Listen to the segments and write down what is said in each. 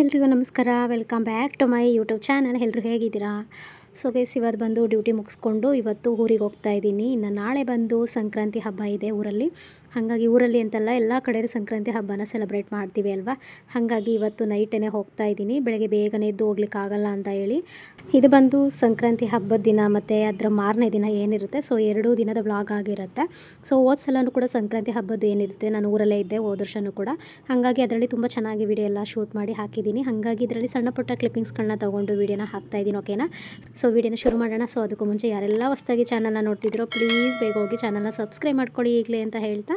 ಎಲ್ರಿಗೂ ನಮಸ್ಕಾರ. Welcome back to my YouTube channel. ಎಲ್ಲರೂ ಹೇಗಿದ್ದೀರಾ? ಸೊ ಗೈಸ್, ಇವತ್ತು ಬಂದು ಡ್ಯೂಟಿ ಮುಗಿಸ್ಕೊಂಡು ಇವತ್ತು ಊರಿಗೆ ಹೋಗ್ತಾ ಇದ್ದೀನಿ. ಇನ್ನು ನಾಳೆ ಬಂದು ಸಂಕ್ರಾಂತಿ ಹಬ್ಬ ಇದೆ ಊರಲ್ಲಿ. ಹಾಗಾಗಿ ಊರಲ್ಲಿ ಅಂತಲ್ಲ, ಎಲ್ಲ ಕಡೆ ಸಂಕ್ರಾಂತಿ ಹಬ್ಬನ ಸೆಲೆಬ್ರೇಟ್ ಮಾಡ್ತೀವಿ ಅಲ್ವಾ. ಹಾಗಾಗಿ ಇವತ್ತು ನೈಟೇ ಹೋಗ್ತಾ ಇದ್ದೀನಿ. ಬೆಳಗ್ಗೆ ಬೇಗನೆ ಎದ್ದು ಹೋಗ್ಲಿಕ್ಕಾಗಲ್ಲ ಅಂತ ಹೇಳಿ. ಇದು ಬಂದು ಸಂಕ್ರಾಂತಿ ಹಬ್ಬದ ದಿನ ಮತ್ತು ಅದರ ಮಾರನೇ ದಿನ ಏನಿರುತ್ತೆ, ಸೊ 2 ದಿನದ ವ್ಲಾಗ್ ಆಗಿರುತ್ತೆ. ಸೊ ಹೋದ ಸಲನೂ ಕೂಡ ಸಂಕ್ರಾಂತಿ ಹಬ್ಬದ್ದು ಏನಿರುತ್ತೆ, ನಾನು ಊರಲ್ಲೇ ಇದ್ದೆ ಹೋದ ವರ್ಷವೂ ಕೂಡ. ಹಾಗಾಗಿ ಅದರಲ್ಲಿ ತುಂಬ ಚೆನ್ನಾಗಿ ವಿಡಿಯೋ ಎಲ್ಲ ಶೂಟ್ ಮಾಡಿ ಹಾಕಿದ್ದೀನಿ. ಹಾಗಾಗಿ ಇದರಲ್ಲಿ ಸಣ್ಣ ಪುಟ್ಟ ಕ್ಲಿಪ್ಪಿಂಗ್ಸ್ಗಳನ್ನ ತೊಗೊಂಡು ವಿಡಿಯೋನ ಹಾಕ್ತಾಯಿದ್ದೀನಿ. ಓಕೆನಾ? ಸೊ ವಿಡಿಯೋನ ಶುರು ಮಾಡೋಣ. ಸೊ ಅದಕ್ಕೂ ಮುಂಚೆ ಯಾರೆಲ್ಲ ಹೊಸದಾಗಿ ಚಾನಲ್ನ ನೋಡ್ತಿದ್ರೋ ಪ್ಲೀಸ್ ಬೇಗ ಹೋಗಿ ಚಾನಲ್ನ ಸಬ್ಸ್ಕ್ರೈಬ್ ಮಾಡ್ಕೊಳ್ಳಿ ಈಗಲೇ ಅಂತ ಹೇಳ್ತಾ.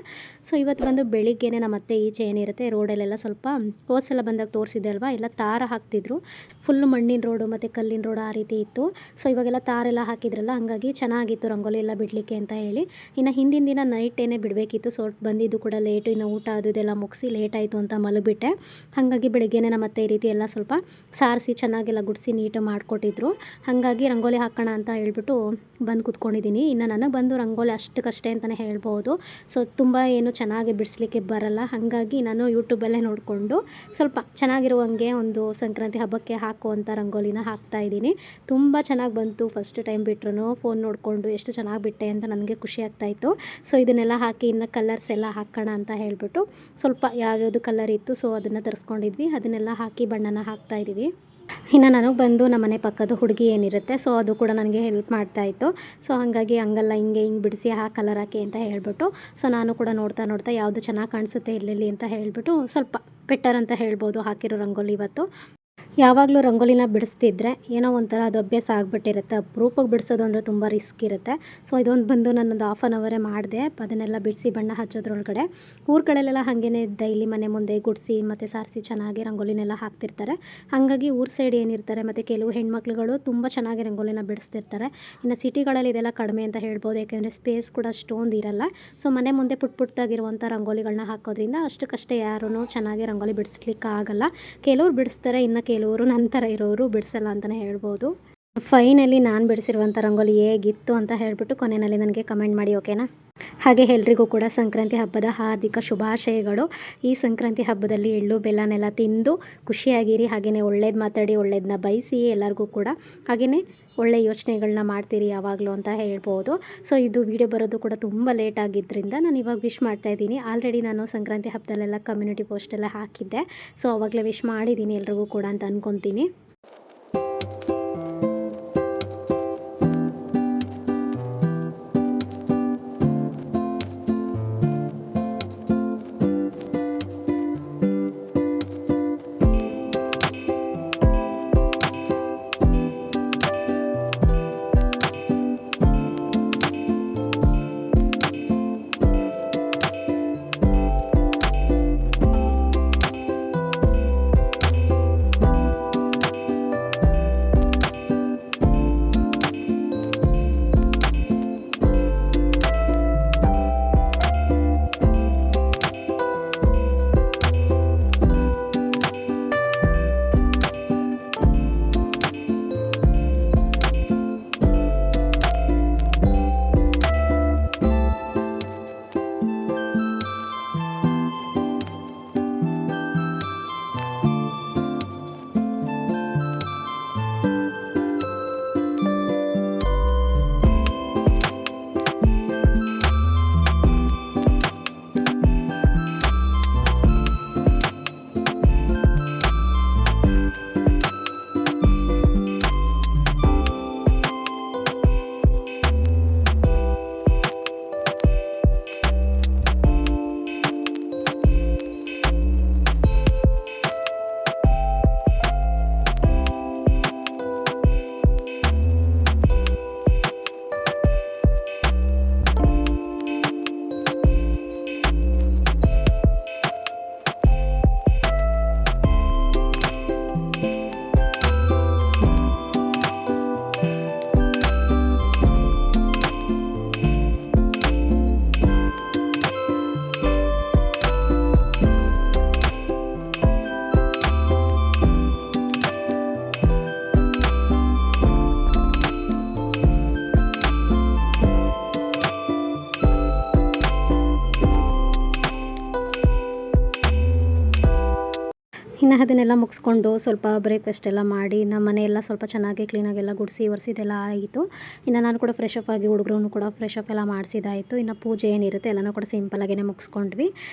ಸೊ ಇವತ್ತು ಬಂದು ಬೆಳಿಗ್ಗೆನೇ ನಮ್ಮ ಅತ್ತೆ ಈಚೆ ಏನಿರುತ್ತೆ ರೋಡಲ್ಲೆಲ್ಲ ಸ್ವಲ್ಪ ಹೋದ ಸಲ ಬಂದಾಗ ತೋರಿಸಿದೆ ಅಲ್ವಾ, ಎಲ್ಲ ತಾರ ಹಾಕ್ತಿದ್ರು. ಫುಲ್ಲು ಮಣ್ಣಿನ ರೋಡು ಮತ್ತು ಕಲ್ಲಿನ ರೋಡು ಆ ರೀತಿ ಇತ್ತು. ಸೊ ಇವಾಗೆಲ್ಲ ತಾರೆಲ್ಲ ಹಾಕಿದ್ರಲ್ಲ, ಹಂಗಾಗಿ ಚೆನ್ನಾಗಿತ್ತು ರಂಗೋಲಿ ಎಲ್ಲ ಬಿಡಲಿಕ್ಕೆ ಅಂತ ಹೇಳಿ. ಇನ್ನು ಹಿಂದಿನ ದಿನ ನೈಟೇನೆ ಬಿಡಬೇಕಿತ್ತು. ಸೊ ಬಂದಿದ್ದು ಕೂಡ ಲೇಟು. ಇನ್ನು ಊಟ ಅದು ಇದೆಲ್ಲ ಮುಗಿಸಿ ಲೇಟ್ ಆಯಿತು ಅಂತ ಮಲಗಿಬಿಟ್ಟೆ. ಹಾಗಾಗಿ ಬೆಳಿಗ್ಗೆನೇ ನಮ್ಮ ಅತ್ತೆ ಈ ರೀತಿ ಎಲ್ಲ ಸ್ವಲ್ಪ ಸಾರಿಸಿ ಚೆನ್ನಾಗೆಲ್ಲ ಗುಡಿಸಿ ನೀಟಾಗಿ ಮಾಡಿಕೊಟ್ಟಿದ್ರು. ಹಾಗಾಗಿ ರಂಗೋಲಿ ಹಾಕೋಣ ಅಂತ ಹೇಳ್ಬಿಟ್ಟು ಬಂದು ಕೂತ್ಕೊಂಡಿದ್ದೀನಿ. ಇನ್ನು ನನಗೆ ಬಂದು ರಂಗೋಲಿ ಅಷ್ಟಕ್ಕಷ್ಟೇ ಅಂತಲೇ ಹೇಳ್ಬೋದು. ಸೊ ತುಂಬ ಏನು ಚೆನ್ನಾಗಿ ಬಿಡಿಸ್ಲಿಕ್ಕೆ ಬರಲ್ಲ. ಹಾಗಾಗಿ ನಾನು ಯೂಟ್ಯೂಬಲ್ಲೇ ನೋಡಿಕೊಂಡು ಸ್ವಲ್ಪ ಚೆನ್ನಾಗಿರುವಂಗೆ ಒಂದು ಸಂಕ್ರಾಂತಿ ಹಬ್ಬಕ್ಕೆ ಹಾಕುವಂಥ ರಂಗೋಲಿನ ಹಾಕ್ತಾಯಿದ್ದೀನಿ. ತುಂಬ ಚೆನ್ನಾಗಿ ಬಂತು. ಫಸ್ಟ್ ಟೈಮ್ ಬಿಟ್ರು ಫೋನ್ ನೋಡಿಕೊಂಡು ಎಷ್ಟು ಚೆನ್ನಾಗಿ ಬಿಟ್ಟೆ ಅಂತ ನನಗೆ ಖುಷಿ ಆಗ್ತಾಯಿತ್ತು. ಸೊ ಇದನ್ನೆಲ್ಲ ಹಾಕಿ ಇನ್ನು ಕಲರ್ಸ್ ಎಲ್ಲ ಹಾಕೋಣ ಅಂತ ಹೇಳ್ಬಿಟ್ಟು ಸ್ವಲ್ಪ ಯಾವ್ಯಾವುದು ಕಲರ್ ಇತ್ತು ಸೊ ಅದನ್ನು ತರಿಸ್ಕೊಂಡಿದ್ವಿ. ಅದನ್ನೆಲ್ಲ ಹಾಕಿ ಬಣ್ಣನ ಹಾಕ್ತಾಯಿದ್ದೀವಿ. ಇನ್ನು ನನಗೆ ಬಂದು ನಮ್ಮ ಮನೆ ಪಕ್ಕದ ಹುಡುಗಿ ಏನಿರುತ್ತೆ, ಸೊ ಅದು ಕೂಡ ನನಗೆ ಹೆಲ್ಪ್ ಮಾಡ್ತಾಯಿತ್ತು. ಸೊ ಹಾಗಾಗಿ ಹಂಗಲ್ಲ ಹಿಂಗೆ ಬಿಡಿಸಿ ಕಲರ್ ಹಾಕಿ ಅಂತ ಹೇಳ್ಬಿಟ್ಟು, ಸೊ ನಾನು ಕೂಡ ನೋಡ್ತಾ ಯಾವುದು ಚೆನ್ನಾಗಿ ಕಾಣಿಸುತ್ತೆ ಎಲ್ಲೆಲ್ಲಿ ಅಂತ ಹೇಳ್ಬಿಟ್ಟು ಸ್ವಲ್ಪ ಬೆಟರ್ ಅಂತ ಹೇಳ್ಬೋದು ಹಾಕಿರೋ ರಂಗೋಲಿ ಇವತ್ತು. ಯಾವಾಗಲೂ ರಂಗೋಲಿನ ಬಿಡಿಸ್ತಿದ್ರೆ ಏನೋ ಒಂಥರ ಅದು ಅಭ್ಯಾಸ ಆಗಿಬಿಟ್ಟಿರುತ್ತೆ. ಅಪರೂಪಕ್ಕೆ ಬಿಡಿಸೋದು ಅಂದರೆ ತುಂಬ ರಿಸ್ಕ್ ಇರುತ್ತೆ. ಸೊ ಇದೊಂದು ಬಂದು ನನ್ನೊಂದು 1/2 ಅವರೇ ಮಾಡಿದೆ. ಅದನ್ನೆಲ್ಲ ಬಿಡಿಸಿ ಬಣ್ಣ ಹಚ್ಚೋದ್ರೊಳಗಡೆ. ಊರುಗಳಲ್ಲೆಲ್ಲ ಹಾಗೇ ಡೈಲಿ ಮನೆ ಮುಂದೆ ಗುಡಿಸಿ ಮತ್ತು ಸಾರಿಸಿ ಚೆನ್ನಾಗಿ ರಂಗೋಲಿನೆಲ್ಲ ಹಾಕ್ತಿರ್ತಾರೆ. ಹಾಗಾಗಿ ಊರು ಸೈಡ್ ಏನಿರ್ತಾರೆ ಮತ್ತು ಕೆಲವು ಹೆಣ್ಮಕ್ಳುಗಳು ತುಂಬ ಚೆನ್ನಾಗಿ ರಂಗೋಲಿನ ಬಿಡಿಸ್ತಿರ್ತಾರೆ. ಇನ್ನು ಸಿಟಿಗಳಲ್ಲಿ ಇದೆಲ್ಲ ಕಡಿಮೆ ಅಂತ ಹೇಳ್ಬೋದು, ಯಾಕೆಂದರೆ ಸ್ಪೇಸ್ ಕೂಡ ಅಷ್ಟೊಂದು ಇರಲ್ಲ. ಸೊ ಮನೆ ಮುಂದೆ ಪುಟ್ಟದಾಗಿರುವಂಥ ರಂಗೋಲಿಗಳನ್ನ ಹಾಕೋದ್ರಿಂದ ಅಷ್ಟಕ್ಕಷ್ಟೇ ಯಾರೂ ಚೆನ್ನಾಗಿ ರಂಗೋಲಿ ಬಿಡಿಸ್ಲಿಕ್ಕಾಗಲ್ಲ. ಕೆಲವ್ರು ಬಿಡಿಸ್ತಾರೆ, ಇನ್ನು ಕೆಲವರು ನಂತರ ಇರೋರು ಬಿಡಿಸಲ್ಲ ಅಂತಲೇ ಹೇಳ್ಬೋದು. ಫೈನಲಿ ನಾನು ಬಿಡಿಸಿರುವಂಥ ರಂಗೋಲಿ ಹೇಗಿತ್ತು ಅಂತ ಹೇಳ್ಬಿಟ್ಟು ಕೊನೆಯಲ್ಲಿ ನನಗೆ ಕಮೆಂಟ್ ಮಾಡಿ. ಓಕೆನಾ? ಹಾಗೆ ಎಲ್ರಿಗೂ ಕೂಡ ಸಂಕ್ರಾಂತಿ ಹಬ್ಬದ ಹಾರ್ದಿಕ ಶುಭಾಶಯಗಳು. ಈ ಸಂಕ್ರಾಂತಿ ಹಬ್ಬದಲ್ಲಿ ಎಳ್ಳು ಬೆಲ್ಲನೆಲ್ಲ ತಿಂದು ಖುಷಿಯಾಗಿರಿ. ಹಾಗೆಯೇ ಒಳ್ಳೇದು ಮಾತಾಡಿ ಒಳ್ಳೇದನ್ನ ಬಯಸಿ ಎಲ್ಲರಿಗೂ ಕೂಡ. ಹಾಗೆಯೇ ಒಳ್ಳೆ ಯೋಚನೆಗಳನ್ನ ಮಾಡ್ತೀರಿ ಯಾವಾಗಲೂ ಅಂತ ಹೇಳ್ಬೋದು. ಸೊ ಇದು ವಿಡಿಯೋ ಬರೋದು ಕೂಡ ತುಂಬ ಲೇಟ್ ಆಗಿದ್ದರಿಂದ ನಾನು ಇವಾಗ ವಿಶ್ ಮಾಡ್ತಾಯಿದ್ದೀನಿ. ಆಲ್ರೆಡಿ ನಾನು ಸಂಕ್ರಾಂತಿ ಹಬ್ಬದಲ್ಲೆಲ್ಲ ಕಮ್ಯುನಿಟಿ ಪೋಸ್ಟೆಲ್ಲ ಹಾಕಿದ್ದೆ. ಸೊ ಆವಾಗಲೇ ವಿಶ್ ಮಾಡಿದ್ದೀನಿ ಎಲ್ರಿಗೂ ಕೂಡ ಅಂತ ಅಂದ್ಕೊತೀನಿ. ಅದನ್ನೆಲ್ಲ ಮುಗಿಸ್ಕೊಂಡು ಸ್ವಲ್ಪ ಬ್ರೇಕ್ಫಾಸ್ಟ್ ಎಲ್ಲ ಮಾಡಿ ನಮ್ಮ ಮನೆಯೆಲ್ಲ ಸ್ವಲ್ಪ ಚೆನ್ನಾಗಿ ಕ್ಲೀನಾಗೆಲ್ಲ ಗುಡಿಸಿ ಒರೆಸಿದೆಲ್ಲ ಆಯಿತು. ಇನ್ನು ನಾನು ಕೂಡ ಫ್ರೆಶ್ ಅಪ್ ಆಗಿ ಹುಡುಗರು ಕೂಡ ಫ್ರೆಶ್ ಅಪ್ ಎಲ್ಲ ಮಾಡಿಸಿದಾಯಿತು. ಇನ್ನು ಪೂಜೆ ಏನಿರುತ್ತೆ ಎಲ್ಲನೂ ಕೂಡ ಸಿಂಪಲಾಗೇ ಮುಗಿಸ್ಕೊಂಡ್ವಿ.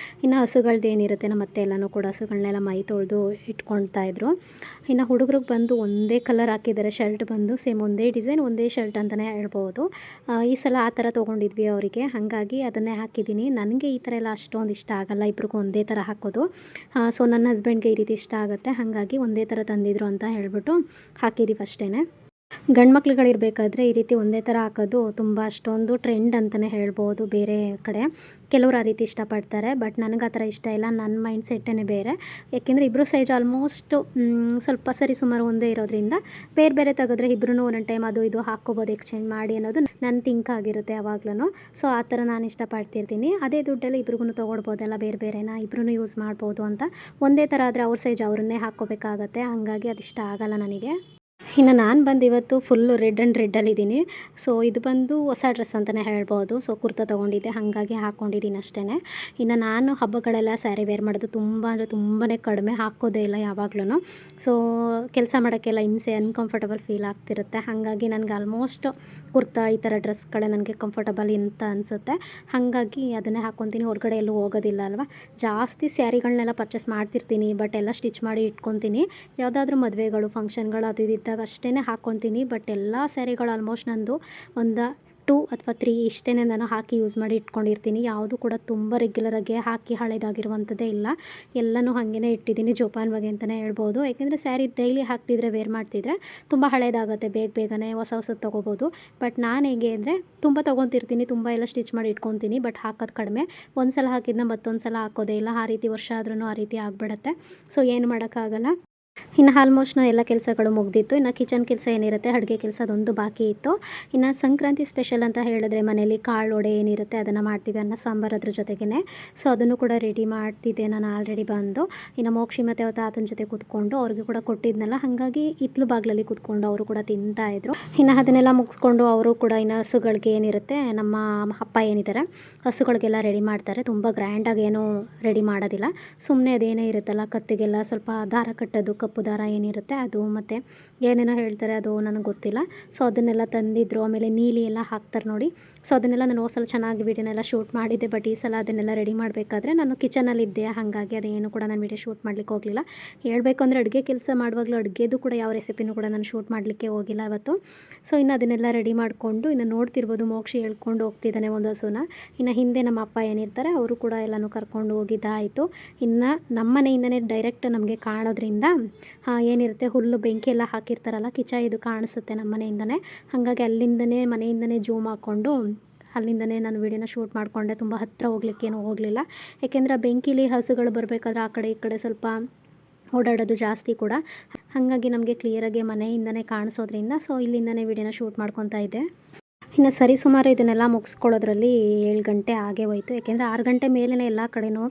ಇನ್ನು ಹಸುಗಳ್ದು ಏನಿರುತ್ತೆ ನಮ್ಮ ಅತ್ತೆ ಎಲ್ಲನೂ ಕೂಡ ಹಸುಗಳನ್ನೆಲ್ಲ ಮೈ ತೊಳೆದು ಇಟ್ಕೊಳ್ತಾಯಿದ್ರು. ಇನ್ನು ಹುಡುಗರಿಗೆ ಬಂದು ಒಂದೇ ಕಲರ್ ಹಾಕಿದ್ದಾರೆ. ಶರ್ಟ್ ಬಂದು ಸೇಮ್ ಒಂದೇ ಡಿಸೈನ್ ಒಂದೇ ಶರ್ಟ್ ಅಂತಲೇ ಹೇಳ್ಬೋದು. ಈ ಸಲ ಆ ಥರ ತೊಗೊಂಡಿದ್ವಿ ಅವರಿಗೆ, ಹಾಗಾಗಿ ಅದನ್ನೇ ಹಾಕಿದ್ದೀನಿ. ನನಗೆ ಈ ಥರ ಎಲ್ಲ ಅಷ್ಟೊಂದು ಇಷ್ಟ ಆಗಲ್ಲ, ಇಬ್ರಿಗೂ ಒಂದೇ ಥರ ಹಾಕೋದು. ಸೊ ನನ್ನ ಹಸ್ಬೆಂಡ್ಗೆ ಈ ರೀತಿ ಇಷ್ಟ ಆಗುತ್ತೆ, ಹಾಗಾಗಿ ಒಂದೇ ಥರ ತಂದಿದ್ರು ಅಂತ ಹೇಳ್ಬಿಟ್ಟು ಹಾಕಿದ್ದೀವಿ ಅಷ್ಟೇ. ಗಂಡು ಮಕ್ಳುಗಳಿರಬೇಕಾದ್ರೆ ಈ ರೀತಿ ಒಂದೇ ಥರ ಹಾಕೋದು ತುಂಬ ಅಷ್ಟೊಂದು ಟ್ರೆಂಡ್ ಅಂತಲೇ ಹೇಳ್ಬೋದು ಬೇರೆ ಕಡೆ. ಕೆಲವರು ಆ ರೀತಿ ಇಷ್ಟಪಡ್ತಾರೆ, ಬಟ್ ನನಗೆ ಆ ಥರ ಇಷ್ಟ ಇಲ್ಲ. ನನ್ನ ಮೈಂಡ್ ಸೆಟ್ಟೇ ಬೇರೆ. ಯಾಕೆಂದರೆ ಇಬ್ಬರು ಸೈಜ್ ಆಲ್ಮೋಸ್ಟ್ ಸ್ವಲ್ಪ ಸರಿ ಸುಮಾರು ಒಂದೇ ಇರೋದ್ರಿಂದ ಬೇರೆ ಬೇರೆ ತೆಗೆದ್ರೆ ಇಬ್ಬರೂ ಒಂದೊಂದು ಟೈಮ್ ಅದು ಇದು ಹಾಕ್ಕೋಬೋದು ಎಕ್ಸ್ಚೇಂಜ್ ಮಾಡಿ ಅನ್ನೋದು ನನ್ನ ಥಿಂಕ್ ಆಗಿರುತ್ತೆ ಯಾವಾಗ್ಲೂ. ಸೊ ಆ ಥರ ನಾನು ಇಷ್ಟಪಡ್ತಿರ್ತೀನಿ. ಅದೇ ದುಡ್ಡಲ್ಲಿ ಇಬ್ರಿಗೂ ತೊಗೊಳ್ಬೋದಲ್ಲ, ಬೇರೆ ಬೇರೆನ ಇಬ್ಬರೂ ಯೂಸ್ ಮಾಡ್ಬೋದು ಅಂತ. ಒಂದೇ ಥರ ಆದರೆ ಅವ್ರ ಸೈಜ್ ಅವ್ರನ್ನೇ ಹಾಕ್ಕೋಬೇಕಾಗತ್ತೆ, ಹಾಗಾಗಿ ಅದು ಇಷ್ಟ ಆಗಲ್ಲ ನನಗೆ. ಇನ್ನು ನಾನು ಬಂದು ಇವತ್ತು ಫುಲ್ಲು ರೆಡ್ ಆ್ಯಂಡ್ ರೆಡ್ಡಲ್ಲಿದ್ದೀನಿ. ಸೊ ಇದು ಬಂದು ಹೊಸ ಡ್ರೆಸ್ ಅಂತಲೇ ಹೇಳ್ಬೋದು. ಸೊ ಕುರ್ತಾ ತೊಗೊಂಡಿದ್ದೆ, ಹಾಗಾಗಿ ಹಾಕ್ಕೊಂಡಿದ್ದೀನಿ ಅಷ್ಟೇ. ಇನ್ನು ನಾನು ಹಬ್ಬಗಳೆಲ್ಲ ಸ್ಯಾರಿ ವೇರ್ ಮಾಡೋದು ತುಂಬ ಅಂದರೆ ತುಂಬಾ ಕಡಿಮೆ, ಹಾಕೋದೇ ಇಲ್ಲ ಯಾವಾಗ್ಲೂ. ಸೊ ಕೆಲಸ ಮಾಡೋಕ್ಕೆಲ್ಲ ಹಿಂಸೆ, ಅನ್ಕಂಫರ್ಟಬಲ್ ಫೀಲ್ ಆಗ್ತಿರುತ್ತೆ. ಹಾಗಾಗಿ ನನಗೆ ಆಲ್ಮೋಸ್ಟ್ ಕುರ್ತಾ ಈ ಥರ ಡ್ರೆಸ್ಗಳೇ ನನಗೆ ಕಂಫರ್ಟಬಲ್ ಅಂತ ಅನಿಸುತ್ತೆ. ಹಾಗಾಗಿ ಅದನ್ನೇ ಹಾಕ್ಕೊತೀನಿ. ಹೊರಗಡೆ ಎಲ್ಲೂ ಹೋಗೋದಿಲ್ಲ ಅಲ್ವಾ. ಜಾಸ್ತಿ ಸ್ಯಾರಿಗಳನ್ನೆಲ್ಲ ಪರ್ಚೇಸ್ ಮಾಡ್ತಿರ್ತೀನಿ, ಬಟ್ ಎಲ್ಲ ಸ್ಟಿಚ್ ಮಾಡಿ ಇಟ್ಕೊತೀನಿ. ಯಾವುದಾದ್ರೂ ಮದುವೆಗಳು ಫಂಕ್ಷನ್ಗಳು ಅದು ಇದು ಇದ್ದಾಗ ಅಷ್ಟೇ ಹಾಕ್ಕೊತೀನಿ. ಬಟ್ ಎಲ್ಲ ಸ್ಯಾರಿಗಳು ಆಲ್ಮೋಸ್ಟ್ ನಂದು ಒಂದು 2 ಅಥವಾ 3 ಇಷ್ಟೇ ನಾನು ಹಾಕಿ ಯೂಸ್ ಮಾಡಿ ಇಟ್ಕೊಂಡಿರ್ತೀನಿ. ಯಾವುದು ಕೂಡ ತುಂಬ ರೆಗ್ಯುಲರಾಗಿ ಹಾಕಿ ಹಳೇದಾಗಿರುವಂಥದ್ದೇ ಇಲ್ಲ. ಎಲ್ಲನೂ ಹಾಗೇ ಇಟ್ಟಿದ್ದೀನಿ ಜೋಪಾನವಾಗಿ ಅಂತಲೇ ಹೇಳ್ಬೋದು. ಯಾಕೆಂದರೆ ಸ್ಯಾರಿ ಡೈಲಿ ಹಾಕ್ತಿದ್ರೆ ವೇರ್ ಮಾಡ್ತಿದ್ರೆ ತುಂಬ ಹಳೇದಾಗುತ್ತೆ, ಬೇಗನೆ ಹೊಸದು ತೊಗೋಬೋದು. ಬಟ್ ನಾನು ಹೇಗೆ ಅಂದರೆ ತುಂಬ ತೊಗೊತಿರ್ತೀನಿ, ತುಂಬ ಎಲ್ಲ ಸ್ಟಿಚ್ ಮಾಡಿ ಇಟ್ಕೊತೀನಿ, ಬಟ್ ಹಾಕೋದು ಕಡಿಮೆ. ಒಂದು ಸಲ ಹಾಕಿದ್ನ ಮತ್ತೊಂದು ಸಲ ಹಾಕೋದೇ ಇಲ್ಲ. ಆ ರೀತಿ ವರ್ಷ ಆದ್ರೂ ಆ ರೀತಿ ಆಗಿಬಿಡುತ್ತೆ. ಸೊ ಏನು ಮಾಡೋಕ್ಕಾಗಲ್ಲ. ಇನ್ನು ಆಲ್ಮೋಸ್ಟ್ ಎಲ್ಲ ಕೆಲಸಗಳು ಮುಗ್ದಿತ್ತು. ಇನ್ನು ಕಿಚನ್ ಕೆಲಸ ಏನಿರುತ್ತೆ, ಅಡುಗೆ ಕೆಲಸ ಅದೊಂದು ಬಾಕಿ ಇತ್ತು. ಇನ್ನು ಸಂಕ್ರಾಂತಿ ಸ್ಪೆಷಲ್ ಅಂತ ಹೇಳಿದ್ರೆ ಮನೇಲಿ ಕಾಳು ವಡೆ ಏನಿರುತ್ತೆ ಅದನ್ನು ಮಾಡ್ತೀವಿ, ಅನ್ನ ಸಾಂಬಾರು ಅದ್ರ ಜೊತೆಗೇ. ಸೊ ಅದನ್ನು ಕೂಡ ರೆಡಿ ಮಾಡ್ತಿದ್ದೆ ನಾನು ಆಲ್ರೆಡಿ ಬಂದು. ಇನ್ನು ಮೋಕ್ಷಿ ಮತ್ತು ಅವ್ರ ತಾತನ ಜೊತೆ ಕೂತ್ಕೊಂಡು ಅವ್ರಿಗೆ ಕೂಡ ಕೊಟ್ಟಿದ್ನಲ್ಲ, ಹಾಗಾಗಿ ಹಿತ್ಲು ಬಾಗಿಲಲ್ಲಿ ಕೂತ್ಕೊಂಡು ಅವರು ಕೂಡ ತಿಂತಾಯಿದ್ರು. ಇನ್ನು ಅದನ್ನೆಲ್ಲ ಮುಗಿಸ್ಕೊಂಡು ಅವರು ಕೂಡ ಇನ್ನು ಹಸುಗಳಿಗೆ ಏನಿರುತ್ತೆ, ನಮ್ಮ ಅಪ್ಪ ಏನಿದ್ದಾರೆ ಹಸುಗಳಿಗೆಲ್ಲ ರೆಡಿ ಮಾಡ್ತಾರೆ. ತುಂಬ ಗ್ರ್ಯಾಂಡಾಗಿ ಏನೂ ರೆಡಿ ಮಾಡೋದಿಲ್ಲ, ಸುಮ್ಮನೆ ಅದೇನೇ ಇರುತ್ತಲ್ಲ ಕತ್ತಿಗೆಲ್ಲ ಸ್ವಲ್ಪ ದಾರ ಕಟ್ಟೋದು, ಕಪ್ಪು ದಾರ ಏನಿರುತ್ತೆ ಅದು, ಮತ್ತು ಏನೇನೋ ಹೇಳ್ತಾರೆ ಅದು ನನಗೆ ಗೊತ್ತಿಲ್ಲ. ಸೊ ಅದನ್ನೆಲ್ಲ ತಂದಿದ್ರು. ಆಮೇಲೆ ನೀಲಿ ಎಲ್ಲ ಹಾಕ್ತಾರೆ ನೋಡಿ. ಸೊ ಅದನ್ನೆಲ್ಲ ನಾನು ಹೋದ ಸಲ ಚೆನ್ನಾಗಿ ವೀಡಿಯೋನೆಲ್ಲ ಶೂಟ್ ಮಾಡಿದ್ದೆ, ಬಟ್ ಈ ಸಲ ಅದನ್ನೆಲ್ಲ ರೆಡಿ ಮಾಡಬೇಕಾದ್ರೆ ನಾನು ಕಿಚನಲ್ಲಿದ್ದೆ, ಹಾಗಾಗಿ ಅದೇನು ಕೂಡ ನಾನು ವೀಡಿಯೋ ಶೂಟ್ ಮಾಡಲಿಕ್ಕೆ ಹೋಗಲಿಲ್ಲ. ಹೇಳಬೇಕು ಅಂದರೆ ಅಡುಗೆ ಕೆಲಸ ಮಾಡುವಾಗಲೂ ಅಡುಗೆದು ಕೂಡ ಯಾವ ರೆಸಿಪಿನೂ ಕೂಡ ನಾನು ಶೂಟ್ ಮಾಡಲಿಕ್ಕೆ ಹೋಗಿಲ್ಲ ಇವತ್ತು. ಸೊ ಇನ್ನು ಅದನ್ನೆಲ್ಲ ರೆಡಿ ಮಾಡಿಕೊಂಡು ಇನ್ನು ನೋಡ್ತಿರ್ಬೋದು ಮೋಕ್ಷಿ ಹೇಳ್ಕೊಂಡು ಹೋಗ್ತಿದ್ದಾನೆ ಒಂದು ಹಸುನ. ಇನ್ನು ಹಿಂದೆ ನಮ್ಮ ಅಪ್ಪ ಏನಿರ್ತಾರೆ ಅವರು ಕೂಡ ಎಲ್ಲನೂ ಕರ್ಕೊಂಡು ಹೋಗಿದ್ದಾಯಿತು. ಇನ್ನು ನಮ್ಮ ಮನೆಯಿಂದನೇ ಡೈರೆಕ್ಟ್ ನಮಗೆ ಕಾಣೋದ್ರಿಂದ ಏನಿರುತ್ತೆ ಹುಲ್ಲು ಬೆಂಕಿ ಎಲ್ಲ ಹಾಕಿರ್ತಾರಲ್ಲ, ಕಿಚ ಇದು ಕಾಣಿಸುತ್ತೆ ನಮ್ಮ ಮನೆಯಿಂದನೇ. ಹಾಗಾಗಿ ಮನೆಯಿಂದನೇ ಜೂಮ್ ಹಾಕ್ಕೊಂಡು ಅಲ್ಲಿಂದನೇ ನಾನು ವೀಡಿಯೋನ ಶೂಟ್ ಮಾಡಿಕೊಂಡೆ. ತುಂಬ ಹತ್ತಿರ ಹೋಗ್ಲಿಕ್ಕೇನು ಹೋಗಲಿಲ್ಲ, ಯಾಕೆಂದರೆ ಆ ಬೆಂಕಿಲಿ ಹಸುಗಳು ಬರಬೇಕಾದ್ರೆ ಆ ಕಡೆ ಈ ಕಡೆ ಸ್ವಲ್ಪ ಓಡಾಡೋದು ಜಾಸ್ತಿ ಕೂಡ. ಹಾಗಾಗಿ ನಮಗೆ ಕ್ಲಿಯರಾಗಿ ಮನೆಯಿಂದನೇ ಕಾಣಿಸೋದ್ರಿಂದ ಸೊ ಇಲ್ಲಿಂದನೇ ವೀಡಿಯೋನ ಶೂಟ್ ಮಾಡ್ಕೊತಾ ಇದ್ದೆ. ಇನ್ನು ಸರಿಸುಮಾರು ಇದನ್ನೆಲ್ಲ ಮುಗಿಸ್ಕೊಳ್ಳೋದ್ರಲ್ಲಿ 7 ಗಂಟೆ ಆಗೇ ಹೋಯಿತು. ಯಾಕೆಂದರೆ 6 ಗಂಟೆ ಮೇಲೇ ಎಲ್ಲ ಕಡೆನೂ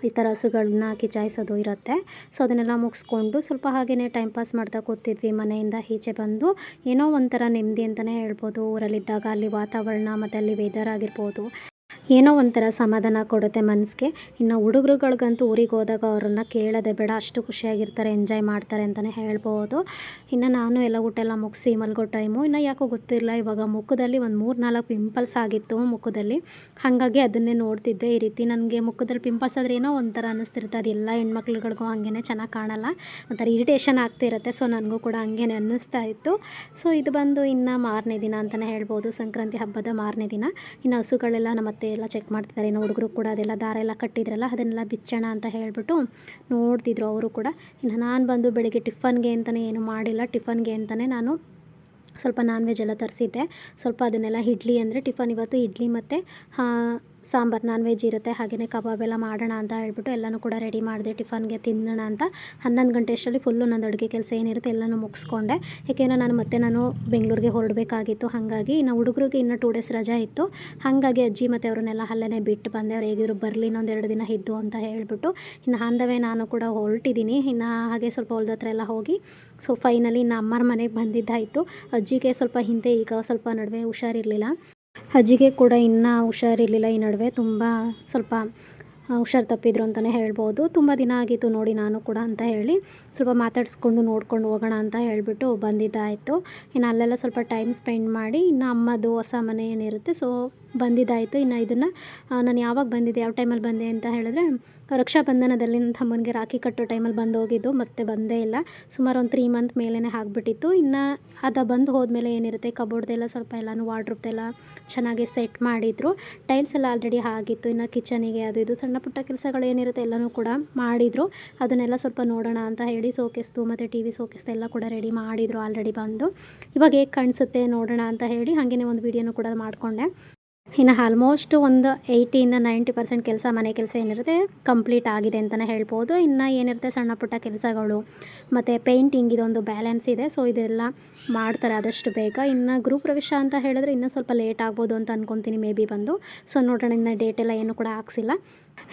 ಈ ಥರ ಹಸುಗಳನ್ನ ಕಿಚಾಯಿಸೋದು ಇರುತ್ತೆ. ಸೊ ಅದನ್ನೆಲ್ಲ ಮುಗಿಸ್ಕೊಂಡು ಸ್ವಲ್ಪ ಹಾಗೇ ಟೈಮ್ ಪಾಸ್ ಮಾಡ್ತಾ ಕೂತಿದ್ವಿ. ಮನೆಯಿಂದ ಈಚೆ ಬಂದು ಏನೋ ಒಂಥರ ನೆಮ್ಮದಿ ಅಂತಲೇ ಹೇಳ್ಬೋದು. ಊರಲ್ಲಿದ್ದಾಗ ಅಲ್ಲಿ ವಾತಾವರಣ ಮತ್ತು ಅಲ್ಲಿ ವೆದರ್ ಆಗಿರ್ಬೋದು, ಏನೋ ಒಂಥರ ಸಮಾಧಾನ ಕೊಡುತ್ತೆ ಮನಸ್ಸಿಗೆ. ಇನ್ನು ಹುಡುಗರುಗಳಿಗಂತೂ ಊರಿಗೆ ಹೋದಾಗ ಅವ್ರನ್ನ ಕೇಳೋದೇ ಬೇಡ, ಅಷ್ಟು ಖುಷಿಯಾಗಿರ್ತಾರೆ, ಎಂಜಾಯ್ ಮಾಡ್ತಾರೆ ಅಂತಲೇ ಹೇಳ್ಬೋದು. ಇನ್ನು ನಾನು ಎಲ್ಲ ಊಟ ಎಲ್ಲ ಮುಗಿಸಿ ಮಲಗೋ ಟೈಮು. ಇನ್ನು ಯಾಕೋ ಗೊತ್ತಿಲ್ಲ, ಇವಾಗ ಮುಖದಲ್ಲಿ ಒಂದು 3-4 ಪಿಂಪಲ್ಸ್ ಆಗಿತ್ತು ಮುಖದಲ್ಲಿ. ಹಾಗಾಗಿ ಅದನ್ನೇ ನೋಡ್ತಿದ್ದೆ. ಈ ರೀತಿ ನನಗೆ ಮುಖದಲ್ಲಿ ಪಿಂಪಲ್ಸ್ ಆದರೆ ಏನೋ ಒಂಥರ ಅನ್ನಿಸ್ತಿರುತ್ತೆ. ಅದು ಎಲ್ಲ ಹೆಣ್ಮಕ್ಳುಗಳಿಗೂ ಹಾಗೇ ಚೆನ್ನಾಗಿ ಕಾಣಲ್ಲ, ಒಂಥರ ಇರಿಟೇಷನ್ ಆಗ್ತಿರುತ್ತೆ. ಸೊ ನನಗೂ ಕೂಡ ಹಾಗೇ ಅನ್ನಿಸ್ತಾ ಇತ್ತು. ಸೊ ಇದು ಬಂದು ಇನ್ನು ಮಾರನೇ ದಿನ ಅಂತಲೇ ಹೇಳ್ಬೋದು, ಸಂಕ್ರಾಂತಿ ಹಬ್ಬದ ಮಾರನೇ ದಿನ. ಇನ್ನು ಹಸುಗಳೆಲ್ಲ ನಮ್ಮ ಅತ್ತೆ ಎಲ್ಲ ಚೆಕ್ ಮಾಡ್ತಿದ್ದಾರೆ. ಇನ್ನು ಹುಡುಗರು ಕೂಡ ಅದೆಲ್ಲ ದಾರ ಎಲ್ಲ ಕಟ್ಟಿದ್ರಲ್ಲ ಅದನ್ನೆಲ್ಲ ಬಿಚ್ಚೋಣ ಅಂತ ಹೇಳ್ಬಿಟ್ಟು ನೋಡ್ತಿದ್ರು ಅವರು ಕೂಡ. ಇನ್ನು ನಾನು ಬಂದು ಬೆಳಿಗ್ಗೆ ಟಿಫನ್ಗೆ ಅಂತಲೇ ಏನು ಮಾಡಿಲ್ಲ. ಟಿಫನ್ಗೆ ಅಂತಲೇ ನಾನು ಸ್ವಲ್ಪ ನಾನ್ ವೆಜ್ ಎಲ್ಲ ತರಿಸಿದ್ದೆ. ಸ್ವಲ್ಪ ಅದನ್ನೆಲ್ಲ ಇಡ್ಲಿ ಅಂದರೆ ಟಿಫನ್ ಇವತ್ತು ಇಡ್ಲಿ ಮತ್ತು ಸಾಂಬಾರು ನಾನ್ ವೆಜ್ ಇರುತ್ತೆ, ಹಾಗೆಯೇ ಕಬಾಬ್ ಎಲ್ಲ ಮಾಡೋಣ ಅಂತ ಹೇಳ್ಬಿಟ್ಟು ಎಲ್ಲನೂ ಕೂಡ ರೆಡಿ ಮಾಡಿದೆ ಟಿಫನ್ಗೆ ತಿನ್ನೋಣ ಅಂತ. 11 ಗಂಟೆ ಅಷ್ಟರಲ್ಲಿ ಫುಲ್ಲು ನಂದು ಅಡುಗೆ ಕೆಲಸ ಏನಿರುತ್ತೆ ಎಲ್ಲನೂ ಮುಗಿಸ್ಕೊಂಡೆ. ಏಕೆಂದರೆ ನಾನು ಬೆಂಗಳೂರಿಗೆ ಹೊರಡಬೇಕಾಗಿತ್ತು. ಹಾಗಾಗಿ ಇನ್ನು ಹುಡುಗರಿಗೆ ಇನ್ನೂ 2 ಡೇಸ್ ರಜಾ ಇತ್ತು. ಹಾಗಾಗಿ ಅಜ್ಜಿ ಮತ್ತು ಅವ್ರನ್ನೆಲ್ಲ ಅಲ್ಲೇ ಬಿಟ್ಟು ಬಂದೆ. ಅವ್ರು ಹೇಗಿದ್ರು ಬರಲಿ, ಇನ್ನೊಂದು 2 ದಿನ ಇದ್ದು ಅಂತ ಹೇಳ್ಬಿಟ್ಟು. ಇನ್ನು ಆನ್ ನಾನು ಕೂಡ ಹೊರಟಿದ್ದೀನಿ. ಇನ್ನು ಹಾಗೆ ಸ್ವಲ್ಪ ಹೊಲ್ದ ಹತ್ರ ಎಲ್ಲ ಹೋಗಿ ಸೊ ಫೈನಲಿ ಇನ್ನು ಅಮ್ಮರ ಮನೆಗೆ ಬಂದಿದ್ದಾಯಿತು. ಅಜ್ಜಿಗೆ ಸ್ವಲ್ಪ ಹಿಂದೆ ಈಗ ಸ್ವಲ್ಪ ನಡುವೆ ಹುಷಾರಿರಲಿಲ್ಲ. ಅಜ್ಜಿಗೆ ಕೂಡ ಇನ್ನೂ ಹುಷಾರಿರಲಿಲ್ಲ. ಈ ನಡುವೆ ತುಂಬ ಸ್ವಲ್ಪ ಹುಷಾರು ತಪ್ಪಿದ್ರು ಅಂತಲೇ ಹೇಳ್ಬೋದು. ತುಂಬ ದಿನ ಆಗಿತ್ತು ನೋಡಿ ನಾನು ಕೂಡ ಅಂತ ಹೇಳಿ. ಸ್ವಲ್ಪ ಮಾತಾಡಿಸ್ಕೊಂಡು ನೋಡ್ಕೊಂಡು ಹೋಗೋಣ ಅಂತ ಹೇಳಿಬಿಟ್ಟು ಬಂದಿದ್ದಾಯಿತು. ಇನ್ನು ಅಲ್ಲೆಲ್ಲ ಸ್ವಲ್ಪ ಟೈಮ್ ಸ್ಪೆಂಡ್ ಮಾಡಿ ಇನ್ನು ಅಮ್ಮದು ಹೊಸ ಮನೆ ಏನಿರುತ್ತೆ ಸೊ ಬಂದಿದ್ದಾಯಿತು. ಇನ್ನು ಇದನ್ನು ನಾನು ಯಾವಾಗ ಬಂದಿದ್ದೆ, ಯಾವ ಟೈಮಲ್ಲಿ ಬಂದೆ ಅಂತ ಹೇಳಿದ್ರೆ ರಕ್ಷಾಬಂಧನದಲ್ಲಿ ನನ್ನ ತಮ್ಮನಿಗೆ ರಾಖಿ ಕಟ್ಟೋ ಟೈಮಲ್ಲಿ ಬಂದು ಹೋಗಿದ್ದು, ಮತ್ತೆ ಬಂದೇ ಇಲ್ಲ. ಸುಮಾರು ಒಂದು 3 ಮಂತ್ ಮೇಲೇ ಆಗಿಬಿಟ್ಟಿತ್ತು. ಇನ್ನು ಅದು ಬಂದು ಹೋದ್ಮೇಲೆ ಏನಿರುತ್ತೆ ಕಬೋರ್ಡ್ದೆಲ್ಲ ಸ್ವಲ್ಪ ಎಲ್ಲನೂ ವಾರ್ಡ್ರೋಬ್ದೆಲ್ಲ ಚೆನ್ನಾಗಿ ಸೆಟ್ ಮಾಡಿದರು. ಟೈಲ್ಸ್ ಎಲ್ಲ ಆಲ್ರೆಡಿ ಆಗಿತ್ತು. ಇನ್ನು ಕಿಚನಿಗೆ ಅದು ಇದು ಸಣ್ಣ ಪುಟ್ಟ ಕೆಲಸಗಳು ಏನಿರುತ್ತೆ ಎಲ್ಲನೂ ಕೂಡ ಮಾಡಿದರು. ಅದನ್ನೆಲ್ಲ ಸ್ವಲ್ಪ ನೋಡೋಣ ಅಂತ ಹೇಳಿ ಶೋಕೇಸ್ದು ಮತ್ತು ಟಿ ವಿ ಶೋಕೇಸ್ದೆಲ್ಲ ಕೂಡ ರೆಡಿ ಮಾಡಿದರು ಆಲ್ರೆಡಿ ಬಂದು. ಇವಾಗ ಹೇಗೆ ಕಾಣಿಸುತ್ತೆ ನೋಡೋಣ ಅಂತ ಹೇಳಿ ಹಾಗೆಯೇ ಒಂದು ವೀಡಿಯೋನೂ ಕೂಡ ಮಾಡಿಕೊಂಡೆ. ಇನ್ನು ಆಲ್ಮೋಸ್ಟ್ ಒಂದು 80-90% ಕೆಲಸ, ಮನೆ ಕೆಲಸ ಏನಿರುತ್ತೆ ಕಂಪ್ಲೀಟ್ ಆಗಿದೆ ಅಂತಲೇ ಹೇಳ್ಬೋದು. ಇನ್ನು ಏನಿರುತ್ತೆ ಸಣ್ಣ ಪುಟ್ಟ ಕೆಲಸಗಳು ಮತ್ತು ಪೇಂಟಿಂಗ್ ಇದೊಂದು ಬ್ಯಾಲೆನ್ಸ್ ಇದೆ. ಸೊ ಇದೆಲ್ಲ ಮಾಡ್ತಾರೆ ಆದಷ್ಟು ಬೇಗ. ಇನ್ನು ಗೃಹ ಪ್ರವೇಶ ಅಂತ ಹೇಳಿದ್ರೆ ಇನ್ನೂ ಸ್ವಲ್ಪ ಲೇಟ್ ಆಗ್ಬೋದು ಅಂತ ಅಂದ್ಕೊತೀನಿ ಮೇ ಬಿ ಬಂದು. ಸೊ ನೋಡೋಣ, ಇನ್ನು ಡೇಟೆಲ್ಲ ಏನೂ ಕೂಡ ಹಾಕ್ಸಿಲ್ಲ.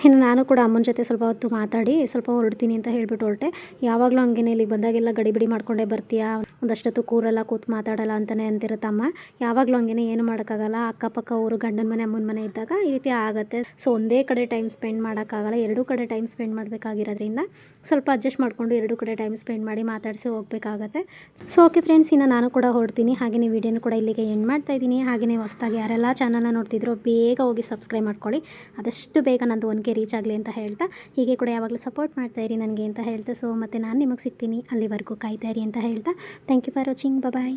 ಇನ್ನು ನಾನು ಕೂಡ ಅಮ್ಮನ ಜೊತೆ ಸ್ವಲ್ಪ ಹೊತ್ತು ಮಾತಾಡಿ ಸ್ವಲ್ಪ ಹೊರಡ್ತೀನಿ ಅಂತ ಹೇಳ್ಬಿಟ್ಟು ಹೊರಟೆ. ಯಾವಾಗಲೂ ಹಂಗೇನೆ ಇಲ್ಲಿಗೆ ಬಂದಾಗೆಲ್ಲ ಗಡಿಬಿಡಿ ಮಾಡ್ಕೊಂಡೇ ಬರ್ತೀಯಾ, ಒಂದಷ್ಟೊತ್ತು ಕೂತು ಮಾತಾಡಲ್ಲ ಅಂತಲೇ ಅಂತಿರುತ್ತೆ ಅಮ್ಮ. ಯಾವಾಗಲೂ ಹಂಗೇನೆ ಏನು ಮಾಡೋಕ್ಕಾಗಲ್ಲ. ಅಕ್ಕಪಕ್ಕ ಊರು ಗಂಡನ ಮನೆ ಅಮ್ಮನ ಮನೆ ಇದ್ದಾಗ ಈ ರೀತಿ ಆಗುತ್ತೆ. ಸೊ ಒಂದೇ ಕಡೆ ಟೈಮ್ ಸ್ಪೆಂಡ್ ಮಾಡೋಕ್ಕಾಗಲ್ಲ, ಎರಡೂ ಕಡೆ ಟೈಮ್ ಸ್ಪೆಂಡ್ ಮಾಡಬೇಕಾಗಿರೋದ್ರಿಂದ ಸ್ವಲ್ಪ ಅಡ್ಜಸ್ಟ್ ಮಾಡಿಕೊಂಡು ಎರಡೂ ಕಡೆ ಟೈಮ್ ಸ್ಪೆಂಡ್ ಮಾಡಿ ಮಾತಾಡಿಸಿ ಹೋಗಬೇಕಾಗತ್ತೆ. ಸೊ ಓಕೆ ಫ್ರೆಂಡ್ಸ್, ಇನ್ನು ನಾನು ಕೂಡ ಹೊರಡ್ತೀನಿ. ಹಾಗೆಯೇ ವಿಡಿಯೋನ ಕೂಡ ಇಲ್ಲಿಗೆ ಎಂಡ್ ಮಾಡ್ತಾಯಿದ್ದೀನಿ. ಹಾಗೆಯೇ ಹೊಸದಾಗಿ ಯಾರೆಲ್ಲ ಚಾನಲ್ನ ನೋಡ್ತಿದ್ರು ಬೇಗ ಹೋಗಿ ಸಬ್ಸ್ಕ್ರೈಬ್ ಮಾಡ್ಕೊಳ್ಳಿ. ಆದಷ್ಟು ಬೇಗ ನಂದು 1K ರೀಚ್ ಆಗಲಿ ಅಂತ ಹೇಳ್ತಾ, ಹೀಗೆ ಕೂಡ ಯಾವಾಗಲೂ ಸಪೋರ್ಟ್ ಮಾಡ್ತಾಯಿರಿ ನನಗೆ ಅಂತ ಹೇಳ್ತಾ, ಸೊ ಮತ್ತು ನಾನು ನಿಮಗೆ ಸಿಗ್ತೀನಿ. ಅಲ್ಲಿವರೆಗೂ ಕಾಯ್ತಾಯಿರಿ ಅಂತ ಹೇಳ್ತಾ, thank you for watching. Bye.